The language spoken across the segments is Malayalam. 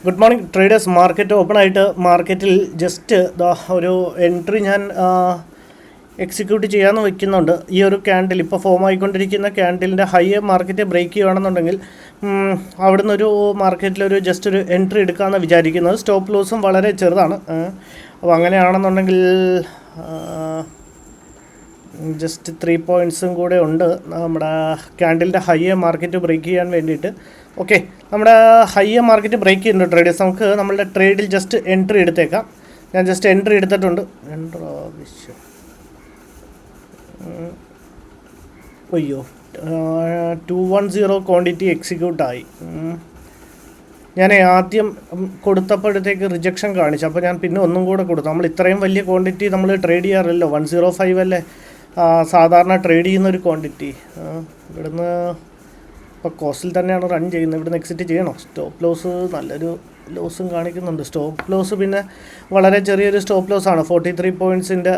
Good morning traders. Market open ആയിട്ട് മാർക്കറ്റിൽ ജസ്റ്റ് ഒരു എൻട്രി ഞാൻ എക്സിക്യൂട്ട് ചെയ്യാമെന്ന് വയ്ക്കുന്നുണ്ട്. ഈ ഒരു ക്യാൻഡിൽ ഇപ്പോൾ ഫോം ആയിക്കൊണ്ടിരിക്കുന്ന ക്യാൻഡിലിൻ്റെ ഹൈ മാർക്കറ്റ് ബ്രേക്ക് ചെയ്യുകയാണെന്നുണ്ടെങ്കിൽ അവിടുന്ന് ഒരു മാർക്കറ്റിലൊരു ജസ്റ്റ് ഒരു എൻട്രി എടുക്കാമെന്ന് വിചാരിക്കുന്നത്. സ്റ്റോപ്പ് ലോസും വളരെ ചെറുതാണ്. അപ്പോൾ അങ്ങനെയാണെന്നുണ്ടെങ്കിൽ ജസ്റ്റ് 3 പോയിൻറ്റ്സും കൂടെ ഉണ്ട് നമ്മുടെ ക്യാൻഡിലിൻ്റെ ഹൈ മാർക്കറ്റ് ബ്രേക്ക് ചെയ്യാൻ വേണ്ടിയിട്ട്. ഓക്കെ, നമ്മുടെ ഹൈ മാർക്കറ്റ് ബ്രേക്ക് ചെയ്യുന്നുണ്ട് ട്രേഡേഴ്സ്. നമുക്ക് നമ്മളുടെ ട്രേഡിൽ ജസ്റ്റ് എൻട്രി എടുത്തേക്കാം. ഞാൻ ജസ്റ്റ് എൻട്രി എടുത്തിട്ടുണ്ട്. അയ്യോ, 210 ക്വാണ്ടിറ്റി എക്സിക്യൂട്ടായി. ഞാൻ ആദ്യം കൊടുത്തപ്പോഴത്തേക്ക് റിജക്ഷൻ കാണിച്ചു. അപ്പോൾ ഞാൻ പിന്നെ ഒന്നും കൂടെ കൊടുത്തു. നമ്മൾ ഇത്രയും വലിയ ക്വാണ്ടിറ്റി നമ്മൾ ട്രേഡ് ചെയ്യാറില്ലല്ലോ. 105 അല്ലേ സാധാരണ ട്രേഡ് ചെയ്യുന്നൊരു ക്വാണ്ടിറ്റി. ഇവിടുന്ന് ഇപ്പോൾ കോസ്റ്റിൽ തന്നെയാണ് റൺ ചെയ്യുന്നത്. ഇവിടുന്ന് എക്സിറ്റ് ചെയ്യണോ? സ്റ്റോപ്പ് ലോസ് നല്ലൊരു ലോസും കാണിക്കുന്നുണ്ട്. സ്റ്റോപ്പ് ലോസ് പിന്നെ വളരെ ചെറിയൊരു സ്റ്റോപ്പ് ലോസാണ്. 43 പോയിൻറ്റ്സിൻ്റെ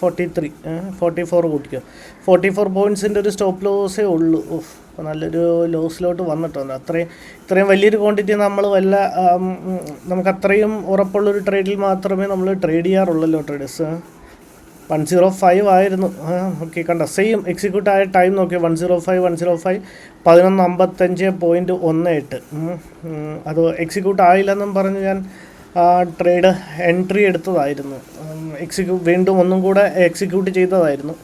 44 കൂട്ടിക്കോ. 44 പോയിൻറ്റ്സിൻ്റെ ഒരു സ്റ്റോപ്പ് ലോസേ ഉള്ളൂ. അപ്പോൾ നല്ലൊരു ലോസിലോട്ട് വന്നിട്ടുണ്ട്. ഇത്രയും വലിയൊരു ക്വാണ്ടിറ്റി നമ്മൾ നമുക്കത്രയും ഉറപ്പുള്ളൊരു ട്രേഡിൽ മാത്രമേ നമ്മൾ ട്രേഡ് ചെയ്യാറുള്ളല്ലോ ട്രേഡേഴ്സ്. 105 ആയിരുന്നു. ഓക്കെ, കണ്ട സെയിം എക്സിക്യൂട്ട് ആയ ടൈം നോക്കി. 105 11:55.18. അത് എക്സിക്യൂട്ട് ആയില്ലെന്നും പറഞ്ഞ് ഞാൻ ട്രേഡ് എൻട്രി എടുത്തതായിരുന്നു. വീണ്ടും ഒന്നും കൂടെ എക്സിക്യൂട്ട് ചെയ്തതായിരുന്നു.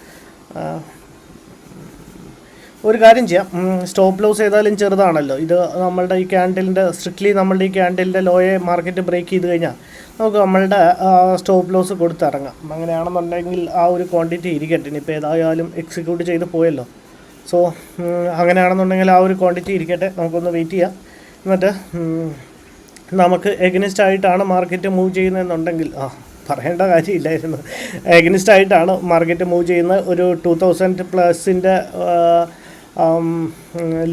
ഒരു കാര്യം ചെയ്യാം, സ്റ്റോപ്പ് ലോസ് ഏതായാലും ചെറുതാണല്ലോ. ഇത് നമ്മളുടെ ഈ ക്യാൻഡിലിൻ്റെ നമ്മളുടെ ഈ ക്യാൻഡിലിൻ്റെ ലോയെ മാർക്കറ്റ് ബ്രേക്ക് ചെയ്ത് കഴിഞ്ഞാൽ നമുക്ക് നമ്മളുടെ സ്റ്റോപ്പ് ലോസ് കൊടുത്തിറങ്ങാം. അങ്ങനെയാണെന്നുണ്ടെങ്കിൽ ആ ഒരു ക്വാണ്ടിറ്റി ഇരിക്കട്ടെ. ഇനിയിപ്പോൾ ഏതായാലും എക്സിക്യൂട്ട് ചെയ്ത് പോയല്ലോ. സോ അങ്ങനെയാണെന്നുണ്ടെങ്കിൽ ആ ഒരു ക്വാണ്ടിറ്റി ഇരിക്കട്ടെ. നമുക്കൊന്ന് വെയിറ്റ് ചെയ്യാം. എന്നിട്ട് നമുക്ക് എഗനിസ്റ്റ് ആയിട്ടാണ് മാർക്കറ്റ് മൂവ് ചെയ്യുന്നതെന്നുണ്ടെങ്കിൽ പറയേണ്ട കാര്യമില്ലായിരുന്നു. എഗനിസ്റ്റ് ആയിട്ടാണ് മാർക്കറ്റ് മൂവ് ചെയ്യുന്ന ഒരു 2000+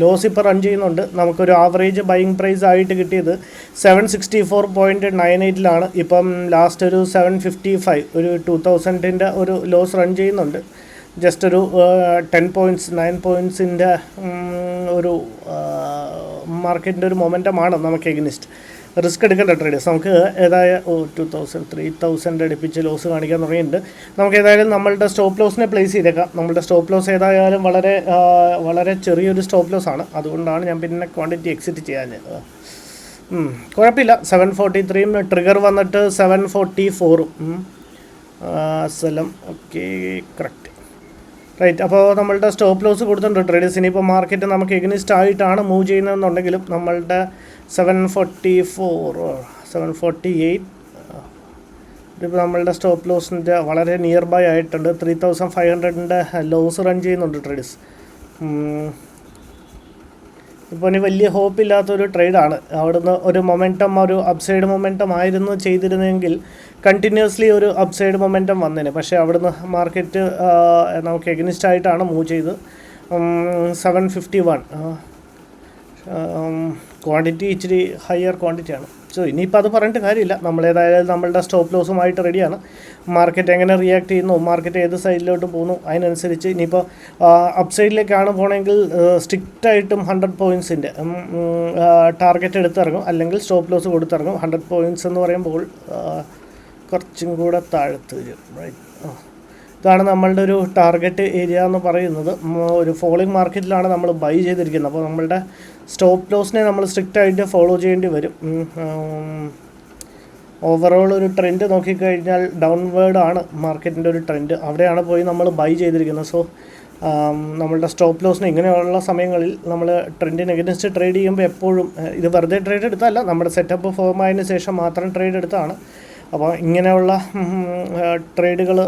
ലോസ് ഇപ്പോൾ റൺ ചെയ്യുന്നുണ്ട്. നമുക്കൊരു ആവറേജ് ബൈയിങ് പ്രൈസ് ആയിട്ട് കിട്ടിയത് 764.98 ഇപ്പം ലാസ്റ്റ് ഒരു 755 ഒരു 2000 ഒരു ലോസ് റൺ ചെയ്യുന്നുണ്ട്. ജസ്റ്റ് ഒരു 10 പോയിൻറ്റ്സ് 9 പോയിൻറ്റ്സിൻ്റെ ഒരു മാർക്കറ്റിൻ്റെ ഒരു മൊമെൻറ്റമാണ് നമുക്ക് എഗനിസ്റ്റ്. റിസ്ക് എടുക്കേണ്ട ട്രേഡേഴ്സ്. നമുക്ക് 3000 അടുപ്പിച്ച് ലോസ് കാണിക്കാൻ തുടങ്ങിയിട്ടുണ്ട്. നമുക്ക് ഏതായാലും നമ്മളുടെ സ്റ്റോപ്പ് ലോസിനെ പ്ലേസ് ചെയ്തേക്കാം. നമ്മളുടെ സ്റ്റോപ്പ് ലോസ് ഏതായാലും വളരെ ചെറിയൊരു സ്റ്റോപ്പ് ലോസ് ആണ്. അതുകൊണ്ടാണ് ഞാൻ പിന്നെ ക്വാണ്ടിറ്റി എക്സിറ്റ് ചെയ്യാൻ. കുഴപ്പമില്ല. 743 ട്രിഗർ വന്നിട്ട് 744 സ്ഥലം. Okay, correct, right. അപ്പോൾ നമ്മളുടെ സ്റ്റോപ്പ് ലോസ് കൊടുത്തിട്ടുണ്ട് ട്രേഡേഴ്സ്. ഇനിയിപ്പോൾ മാർക്കറ്റ് നമുക്ക് എഗനിസ്റ്റ് ആയിട്ടാണ് മൂവ് ചെയ്യുന്നതെന്നുണ്ടെങ്കിലും നമ്മളുടെ 744 748 ഇതിപ്പോൾ നമ്മളുടെ സ്റ്റോപ്പ് ലോസിൻ്റെ വളരെ നിയർ ബൈ ആയിട്ടുണ്ട്. 3500 ലോസ് റൺ ചെയ്യുന്നുണ്ട് ട്രേഡേഴ്സ്. ഇപ്പോൾ ഇനി വലിയ ഹോപ്പില്ലാത്തൊരു ട്രേഡാണ്. അവിടുന്ന് ഒരു അപ്സൈഡ് മൊമെൻറ്റം ആയിരുന്നു ചെയ്തിരുന്നെങ്കിൽ കണ്ടിന്യൂസ്ലി ഒരു അപ്സൈഡ് മൊമെൻറ്റം വന്നേനെ. പക്ഷേ അവിടുന്ന് മാർക്കറ്റ് നമുക്ക് എഗനിസ്റ്റ് ആയിട്ടാണ് മൂവ് ചെയ്ത് 751 ക്വാണ്ടിറ്റി ഇച്ചിരി ഹയർ ക്വാണ്ടിറ്റിയാണ്. സോ ഇനിയിപ്പോൾ അത് പറഞ്ഞിട്ട് കാര്യമില്ല. നമ്മളേതായാലും നമ്മളുടെ സ്റ്റോപ്പ് ലോസുമായിട്ട് റെഡിയാണ്. മാർക്കറ്റ് എങ്ങനെ റിയാക്ട് ചെയ്യുന്നു, മാർക്കറ്റ് ഏത് സൈഡിലോട്ട് പോകുന്നു, അതിനനുസരിച്ച് ഇനിയിപ്പോൾ അപ്സൈഡിലേക്കാണ് പോകണമെങ്കിൽ സ്ട്രിക്റ്റായിട്ടും 100 പോയിൻറ്റ്സിൻ്റെ ടാർഗറ്റ് എടുത്തിറങ്ങും, അല്ലെങ്കിൽ സ്റ്റോപ്പ് ലോസ് കൊടുത്തിറങ്ങും. 100 പോയിൻറ്റ്സ് എന്ന് പറയുമ്പോൾ കുറച്ചും കൂടെ താഴത്ത് വരും. റൈറ്റ്, ഇതാണ് നമ്മളുടെ ഒരു ടാർഗറ്റ് ഏരിയ എന്ന് പറയുന്നത്. ഒരു ഫോളിംഗ് മാർക്കറ്റിലാണ് നമ്മൾ ബൈ ചെയ്തിരിക്കുന്നത്. അപ്പോൾ നമ്മളുടെ സ്റ്റോപ്പ് ലോസിനെ നമ്മൾ സ്ട്രിക്റ്റായിട്ട് ഫോളോ ചെയ്യേണ്ടി വരും. ഓവറോൾ ഒരു ട്രെൻഡ് നോക്കിക്കഴിഞ്ഞാൽ ഡൗൺവേർഡ് ആണ് മാർക്കറ്റിൻ്റെ ഒരു ട്രെൻഡ്. അവിടെയാണ് പോയി നമ്മൾ ബൈ ചെയ്തിരിക്കുന്നത്. സോ നമ്മളുടെ സ്റ്റോപ്പ് ലോസിന് ഇങ്ങനെയുള്ള സമയങ്ങളിൽ നമ്മൾ ട്രെൻഡിന് എഗനിസ്റ്റ് ട്രേഡ് ചെയ്യുമ്പോൾ എപ്പോഴും ഇത് വെറുതെ ട്രേഡ് എടുത്തല്ല, നമ്മുടെ സെറ്റപ്പ് ഫോം ആയതിനു ശേഷം മാത്രം ട്രേഡ് എടുത്താണ്. അപ്പോൾ ഇങ്ങനെയുള്ള ട്രേഡുകൾ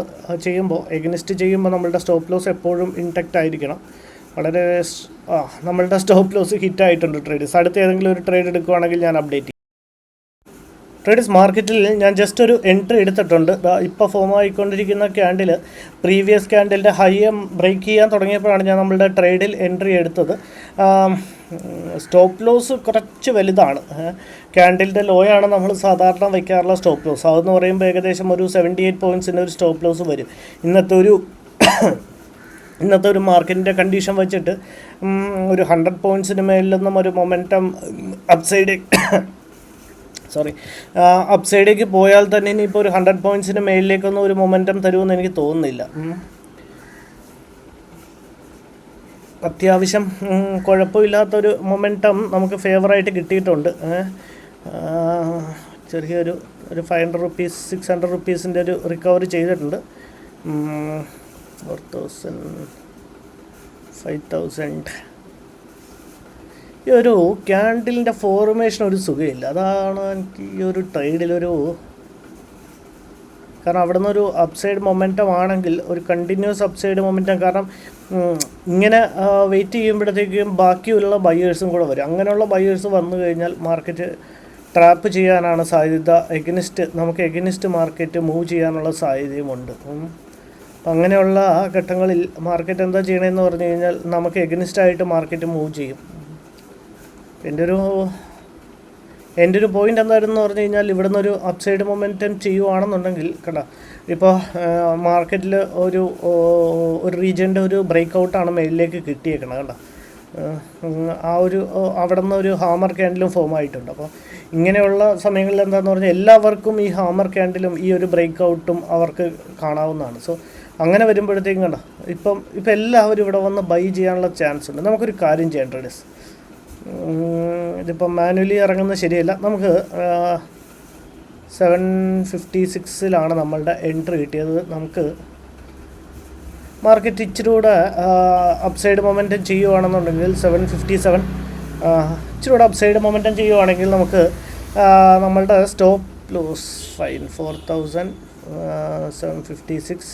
ചെയ്യുമ്പോൾ എഗനിസ്റ്റ് ചെയ്യുമ്പോൾ നമ്മളുടെ സ്റ്റോപ്പ് ലോസ് എപ്പോഴും ഇൻടാക്റ്റ് ആയിരിക്കണം. നമ്മളുടെ സ്റ്റോപ്പ് ലോസ് ഹിറ്റായിട്ടുണ്ട് ട്രേഡേഴ്സ്. അടുത്ത ഏതെങ്കിലും ഒരു ട്രേഡ് എടുക്കുകയാണെങ്കിൽ ഞാൻ അപ്ഡേറ്റ് ചെയ്യും. ട്രേഡേഴ്സ്, മാർക്കറ്റിൽ ഞാൻ ജസ്റ്റ് ഒരു എൻട്രി എടുത്തിട്ടുണ്ട്. ഇപ്പോൾ ഫോം ആയിക്കൊണ്ടിരിക്കുന്ന ക്യാൻഡിൽ പ്രീവിയസ് ക്യാൻഡിലിൻ്റെ ഹൈ ബ്രേക്ക് ചെയ്യാൻ തുടങ്ങിയപ്പോഴാണ് ഞാൻ നമ്മളുടെ ട്രേഡിൽ എൻട്രി എടുത്തത്. സ്റ്റോപ്പ് ലോസ് കുറച്ച് വലുതാണ്. ക്യാൻഡിലിൻ്റെ ലോയാണ് നമ്മൾ സാധാരണ വയ്ക്കാറുള്ള സ്റ്റോപ്പ് ലോസ്. അതെന്ന് പറയുമ്പോൾ ഏകദേശം ഒരു 78 പോയിൻറ്റ്സിൻ്റെ ഒരു സ്റ്റോപ്പ് ലോസ് വരും. ഇന്നത്തെ ഒരു മാർക്കറ്റിൻ്റെ കണ്ടീഷൻ വെച്ചിട്ട് ഒരു 100 പോയിൻറ്റ്സിന് മേലിലൊന്നും ഒരു മൊമെൻറ്റം അപ്സൈഡ് സോറി അപ്സൈഡേക്ക് പോയാൽ തന്നെ ഇനിയിപ്പോൾ ഒരു 100 പോയിൻറ്റ്സിന് മേളിലേക്കൊന്നും ഒരു മൊമെൻറ്റം തരുമെന്ന് എനിക്ക് തോന്നുന്നില്ല. അത്യാവശ്യം കുഴപ്പമില്ലാത്തൊരു മൊമെൻറ്റം നമുക്ക് ഫേവറായിട്ട് കിട്ടിയിട്ടുണ്ട്. ചെറിയൊരു 500 റുപ്പീസ് 600 റുപ്പീസിൻ്റെ ഒരു റിക്കവറി ചെയ്തിട്ടുണ്ട്. 4000 5000 ഈ ഒരു ക്യാൻഡിലിൻ്റെ ഫോർമേഷൻ ഒരു സുഖമില്ല. അതാണ് എനിക്ക് ഈ ഒരു ട്രേഡിലൊരു, കാരണം അവിടെ നിന്നൊരു അപ്സൈഡ് മൊമെൻറ്റം ആണെങ്കിൽ ഒരു കണ്ടിന്യൂസ് അപ്സൈഡ് മൊമെൻറ്റം, കാരണം ഇങ്ങനെ വെയിറ്റ് ചെയ്യുമ്പോഴത്തേക്കും ബാക്കിയുള്ള ബയേഴ്സും കൂടെ വരും. അങ്ങനെയുള്ള ബയേഴ്സ് വന്നു കഴിഞ്ഞാൽ മാർക്കറ്റ് ട്രാപ്പ് ചെയ്യാനാണ് സാധ്യത. നമുക്ക് എഗനിസ്റ്റ് മാർക്കറ്റ് മൂവ് ചെയ്യാനുള്ള സാധ്യതയുമുണ്ട്. അങ്ങനെയുള്ള ഘട്ടങ്ങളിൽ മാർക്കറ്റ് എന്താ ചെയ്യണമെന്ന് പറഞ്ഞു കഴിഞ്ഞാൽ നമുക്ക് എഗനിസ്റ്റായിട്ട് മാർക്കറ്റ് മൂവ് ചെയ്യും. എൻ്റെ ഒരു പോയിൻ്റ് എന്തായിരുന്നു പറഞ്ഞു കഴിഞ്ഞാൽ ഇവിടെ നിന്നൊരു അപ്സൈഡ് മൊമെൻറ്റം ചെയ്യുവാണെന്നുണ്ടെങ്കിൽ കണ്ട, ഇപ്പോൾ മാർക്കറ്റിൽ ഒരു റീജിയൻ്റെ ഒരു ബ്രേക്ക് ഔട്ടാണ് മേളിലേക്ക് കിട്ടിയേക്കണം. കണ്ട, അവിടെ നിന്ന് ഒരു ഹാമർ ക്യാൻഡിലും ഫോം ആയിട്ടുണ്ട്. അപ്പോൾ ഇങ്ങനെയുള്ള സമയങ്ങളിൽ എന്താണെന്ന് പറഞ്ഞാൽ എല്ലാവർക്കും ഈ ഹാമർ ക്യാൻഡിലും ഈ ഒരു ബ്രേക്ക് ഔട്ടും അവർക്ക് കാണാവുന്നതാണ്. സോ അങ്ങനെ വരുമ്പോഴത്തേക്കും കണ്ട, ഇപ്പം എല്ലാവരും ഇവിടെ വന്ന് ബൈ ചെയ്യാനുള്ള ചാൻസ് ഉണ്ട്. നമുക്കൊരു കാര്യം ചെയ്യാം ട്രേഡേഴ്സ്, ഇതിപ്പം മാനുവലി ഇറങ്ങുന്നത് ശരിയല്ല. നമുക്ക് 756 നമ്മളുടെ എൻട്രി കിട്ടിയത്. നമുക്ക് മാർക്കറ്റ് ഇച്ചിരി കൂടെ അപ്സൈഡ് മൊമെൻറ്റം ചെയ്യുവാണെന്നുണ്ടെങ്കിൽ 757 ഇച്ചിരി കൂടെ അപ്സൈഡ് മൊമെൻറ്റം ചെയ്യുവാണെങ്കിൽ നമുക്ക് നമ്മളുടെ സ്റ്റോപ്പ് ലോസ് 4756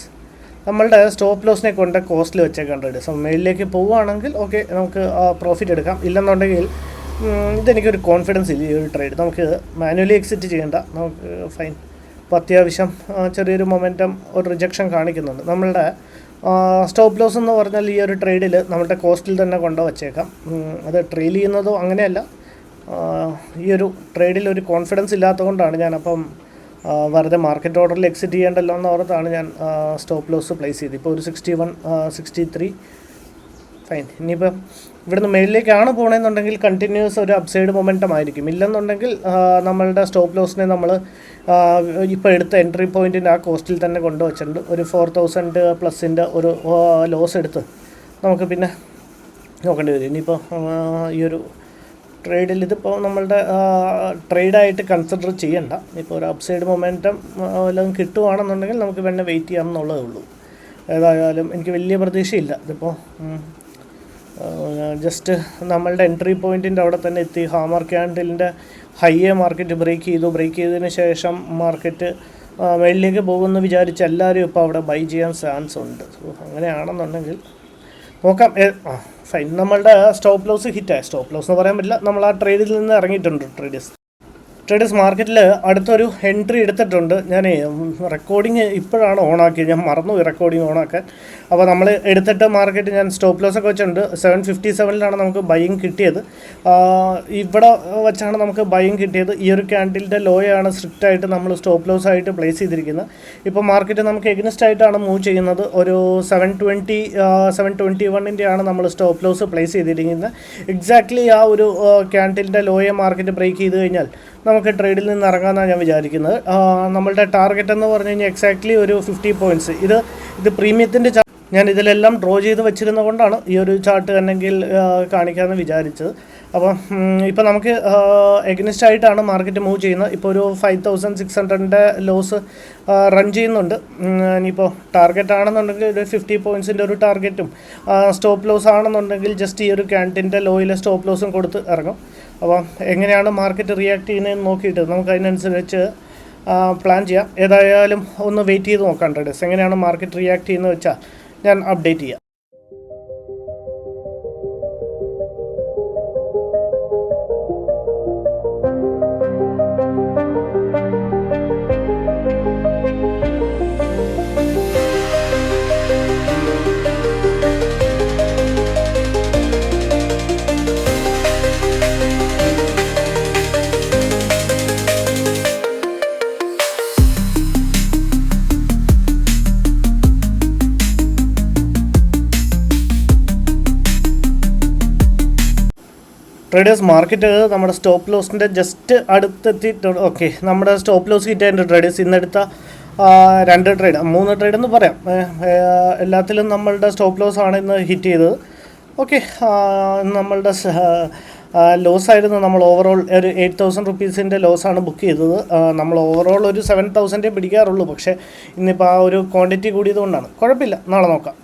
നമ്മളുടെ സ്റ്റോപ്പ് ലോസിനെ കൊണ്ട് കോസ്റ്റിൽ വെച്ചേക്കേണ്ടത്. സോ മേളിലേക്ക് പോവുകയാണെങ്കിൽ ഓക്കെ, നമുക്ക് പ്രോഫിറ്റ് എടുക്കാം. ഇല്ലെന്നുണ്ടെങ്കിൽ ഇതെനിക്കൊരു കോൺഫിഡൻസ് ഇല്ല ഈ ഒരു ട്രേഡ്. നമുക്ക് മാനുവലി എക്സിറ്റ് ചെയ്യേണ്ട, നമുക്ക് ഫൈൻ. അപ്പോൾ അത്യാവശ്യം ചെറിയൊരു മൊമെൻറ്റം ഒരു റിജക്ഷൻ കാണിക്കുന്നുണ്ട്. നമ്മളുടെ സ്റ്റോപ്പ് ലോസ് എന്ന് പറഞ്ഞാൽ ഈ ഒരു ട്രേഡിൽ നമ്മുടെ കോസ്റ്റിൽ തന്നെ കൊണ്ട് വച്ചേക്കാം. അത് ട്രെയിൽ ചെയ്യുന്നതോ അങ്ങനെയല്ല, ഈ ഒരു ട്രേഡിൽ ഒരു കോൺഫിഡൻസ് ഇല്ലാത്തതുകൊണ്ടാണ് ഞാനപ്പം വെറുതെ മാർക്കറ്റ് ഓർഡറിൽ എക്സിറ്റ് ചെയ്യേണ്ടല്ലോ എന്ന് ഓർത്താണ് ഞാൻ സ്റ്റോപ്പ് ലോസ് പ്ലേസ് ചെയ്ത്. ഇപ്പോൾ ഒരു 61 63 ഫൈൻ. ഇനിയിപ്പം ഇവിടുന്ന് മേളിലേക്കാണ് പോകണമെന്നുണ്ടെങ്കിൽ കണ്ടിന്യൂസ് ഒരു അപ്സൈഡ് മൊമെൻറ്റം ആയിരിക്കും. ഇല്ലെന്നുണ്ടെങ്കിൽ നമ്മളുടെ സ്റ്റോപ്പ് ലോസിനെ നമ്മൾ ഇപ്പോൾ എടുത്ത എൻട്രി പോയിൻറ്റിൻ്റെ ആ കോസ്റ്റിൽ തന്നെ കൊണ്ടുവച്ചിട്ടുണ്ട്. ഒരു 4000+ ഒരു ലോസ് എടുത്ത് നമുക്ക് പിന്നെ നോക്കേണ്ടി വരും. ഇനിയിപ്പോൾ ഈ ഒരു ട്രേഡിൽ ഇതിപ്പോൾ നമ്മളുടെ ട്രേഡായിട്ട് കൺസിഡർ ചെയ്യണ്ട. ഇപ്പോൾ ഒരു അപ്സൈഡ് മൊമെൻറ്റം വല്ലതും കിട്ടുവാണെന്നുണ്ടെങ്കിൽ നമുക്ക് വേണേൽ വെയിറ്റ് ചെയ്യാമെന്നുള്ളതേ ഉള്ളൂ. ഏതായാലും എനിക്ക് വലിയ പ്രതീക്ഷയില്ല. ഇതിപ്പോൾ ജസ്റ്റ് നമ്മളുടെ എൻട്രി പോയിൻറ്റിൻ്റെ അവിടെ തന്നെ എത്തി. ഹാമർ ക്യാൻഡിലിൻ്റെ ഹൈയെ മാർക്കറ്റ് ബ്രേക്ക് ചെയ്തതിന് ശേഷം മാർക്കറ്റ് മേളിലേക്ക് പോകുമെന്ന് വിചാരിച്ച് എല്ലാവരും ഇപ്പോൾ അവിടെ ബൈ ചെയ്യാൻ ചാൻസ് ഉണ്ട്. സോ അങ്ങനെയാണെന്നുണ്ടെങ്കിൽ നോക്കാം. ഫൈൻ, നമ്മളുടെ സ്റ്റോപ്പ് ലോസ് ഹിറ്റായി. സ്റ്റോപ്പ് ലോസ് എന്ന് പറയാൻ പറ്റില്ല, നമ്മൾ ആ ട്രേഡിൽ നിന്ന് ഇറങ്ങിയിട്ടുണ്ട്. ട്രേഡേഴ്സ് മാർക്കറ്റിൽ അടുത്തൊരു എൻട്രി എടുത്തിട്ടുണ്ട്. ഞാൻ റെക്കോർഡിങ് ഇപ്പോഴാണ് ഓണാക്കിയത്, ഞാൻ മറന്നുപോയി റെക്കോർഡിങ് ഓണാക്കാൻ. അപ്പോൾ നമ്മൾ എടുത്തിട്ട് മാർക്കറ്റ് ഞാൻ സ്റ്റോപ്പ് ലോസൊക്കെ വെച്ചിട്ടുണ്ട്. 757 നമുക്ക് ബൈയിങ് കിട്ടിയത്. ഇവിടെ വെച്ചാണ് നമുക്ക് ബൈയിങ് കിട്ടിയത്. ഈ ഒരു ക്യാൻഡിലിൻ്റെ ലോയാണ് സ്ട്രിക്റ്റായിട്ട് നമ്മൾ സ്റ്റോപ്പ് ലോസ് ആയിട്ട് പ്ലേസ് ചെയ്തിരിക്കുന്നത്. ഇപ്പോൾ മാർക്കറ്റ് നമുക്ക് എഗ്നസ്റ്റ് ആയിട്ടാണ് മൂവ് ചെയ്യുന്നത്. ഒരു 721 നമ്മൾ സ്റ്റോപ്പ് ലോസ് പ്ലേസ് ചെയ്തിരിക്കുന്നത്. എക്സാക്ട്ലി ആ ഒരു ക്യാൻഡിലിൻ്റെ ലോയെ മാർക്കറ്റ് ബ്രേക്ക് ചെയ്ത് കഴിഞ്ഞാൽ നമുക്ക് ട്രേഡിൽ നിന്ന് ഇറങ്ങാമെന്നാണ് ഞാൻ വിചാരിക്കുന്നത്. നമ്മളുടെ ടാർഗറ്റ് എന്ന് പറഞ്ഞു കഴിഞ്ഞാൽ എക്സാക്ട്ലി ഒരു 50 പോയിൻറ്റ്സ്. ഇത് പ്രീമിയത്തിൻ്റെ ഞാൻ ഇതിലെല്ലാം ഡ്രോ ചെയ്ത് വെച്ചിരുന്നത് കൊണ്ടാണ് ഈ ഒരു ചാർട്ട് അല്ലെങ്കിൽ കാണിക്കാമെന്ന് വിചാരിച്ചത്. അപ്പം ഇപ്പോൾ നമുക്ക് എഗ്നിസ്റ്റ് ആയിട്ടാണ് മാർക്കറ്റ് മൂവ് ചെയ്യുന്നത്. ഇപ്പോൾ ഒരു 5600 ലോസ് റൺ ചെയ്യുന്നുണ്ട്. ഇനിയിപ്പോൾ ടാർഗറ്റ് ആണെന്നുണ്ടെങ്കിൽ ഒരു 50 പോയിൻറ്റ്സിൻ്റെ ഒരു ടാർഗറ്റും സ്റ്റോപ്പ് ലോസ് ആണെന്നുണ്ടെങ്കിൽ ജസ്റ്റ് ഈ ഒരു ക്യാൻഡിലിൻ്റെ ലോയിലെ സ്റ്റോപ്പ് ലോസും കൊടുത്ത് ഇറങ്ങും. അപ്പം എങ്ങനെയാണ് മാർക്കറ്റ് റിയാക്ട് ചെയ്യുന്നതെന്ന് നോക്കിയിട്ട് നമുക്ക് അതിനനുസരിച്ച് പ്ലാൻ ചെയ്യാം. ഏതായാലും ഒന്ന് വെയിറ്റ് ചെയ്ത് നോക്കാം ട്രേഡേഴ്സ്. എങ്ങനെയാണ് മാർക്കറ്റ് റിയാക്ട് ചെയ്യുന്നത് വെച്ചാൽ ഞാൻ അപ്ഡേറ്റ് ചെയ്യാം. ട്രേഡേഴ്സ് മാർക്കറ്റ് നമ്മുടെ സ്റ്റോപ്പ് ലോസിൻ്റെ ജസ്റ്റ് അടുത്തെത്തിയിട്ടുണ്ട്. ഓക്കെ, നമ്മുടെ സ്റ്റോപ്പ് ലോസ് ഹിറ്റ് ആയിട്ട് ട്രേഡേഴ്സ് ഇന്നെടുത്ത 2 ട്രേഡ് 3 ട്രേഡ് എന്ന് പറയാം. എല്ലാത്തിലും നമ്മളുടെ സ്റ്റോപ്പ് ലോസ് ആണ് ഇന്ന് ഹിറ്റ് ചെയ്തത്. ഓക്കെ, നമ്മളുടെ ലോസായിരുന്നു. നമ്മൾ ഓവറോൾ ഒരു 8,000 റുപ്പീസിൻ്റെ ലോസാണ് ബുക്ക് ചെയ്തത്. നമ്മൾ ഓവറോൾ ഒരു 7,000 പിടിക്കാറുള്ളൂ. പക്ഷേ ഇന്നിപ്പോൾ ആ ഒരു ക്വാണ്ടിറ്റി കൂടിയതുകൊണ്ടാണ്. കുഴപ്പമില്ല, നാളെ നോക്കാം.